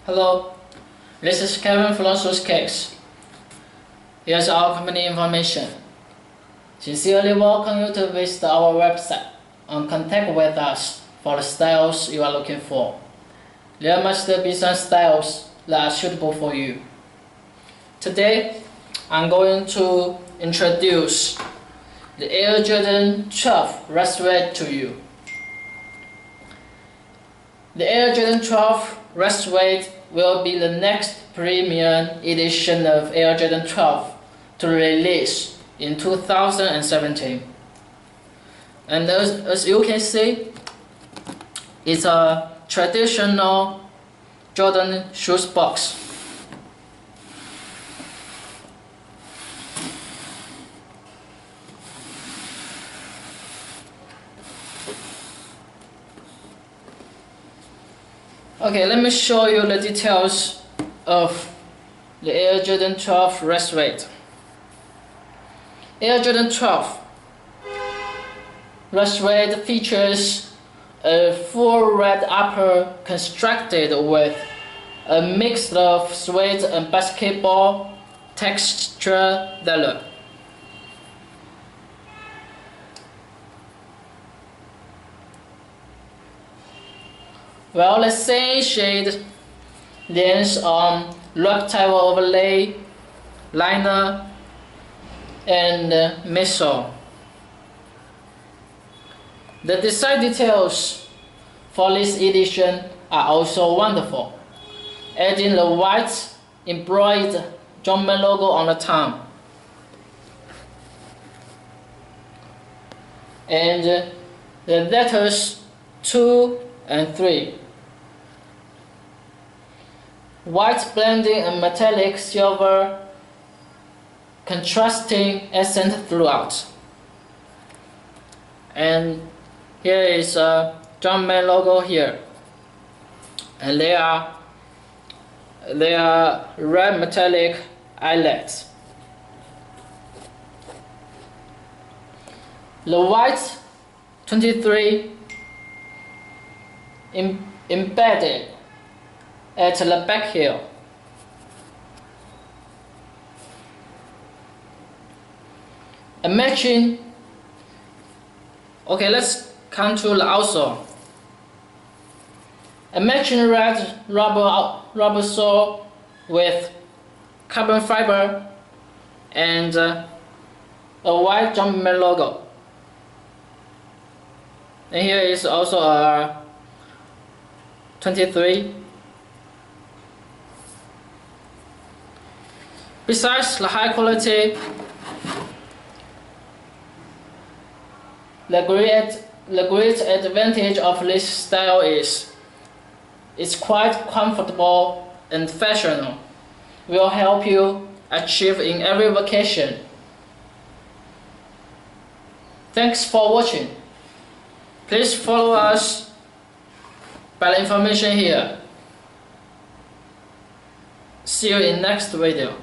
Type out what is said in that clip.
Hello, this is Kevin from Shoeskicks. Here's our company information. Sincerely welcome you to visit our website and contact with us for the styles you are looking for. There must be some styles that are suitable for you. Today, I'm going to introduce the Air Jordan 12 Red Suede to you. The Air Jordan 12 Red Suede will be the next premium edition of Air Jordan 12 to release in 2017. And as you can see, it's a traditional Jordan shoes box. Okay, let me show you the details of the Air Jordan 12 Red Suede. Air Jordan 12 Red Suede features a full red upper constructed with a mix of suede and basketball texture leather. Well, the same shade lands on rectangle overlay, liner, and midsole. The design details for this edition are also wonderful, adding the white embroidered Jumpman logo on the tongue, and the letters 2 and 3. White blending and metallic silver contrasting accent throughout. And here is a Jumpman logo here. And they are red metallic eyelets. The white 23 embedded at the back heel. A matching. Okay, let's come to the outsole. A matching red rubber sole with carbon fiber and a white Jumpman logo. And here is also a 23. Besides the high quality, the great advantage of this style is it's quite comfortable and fashionable. Will help you achieve in every vacation. Thanks for watching. Please follow us by the information here. See you in next video.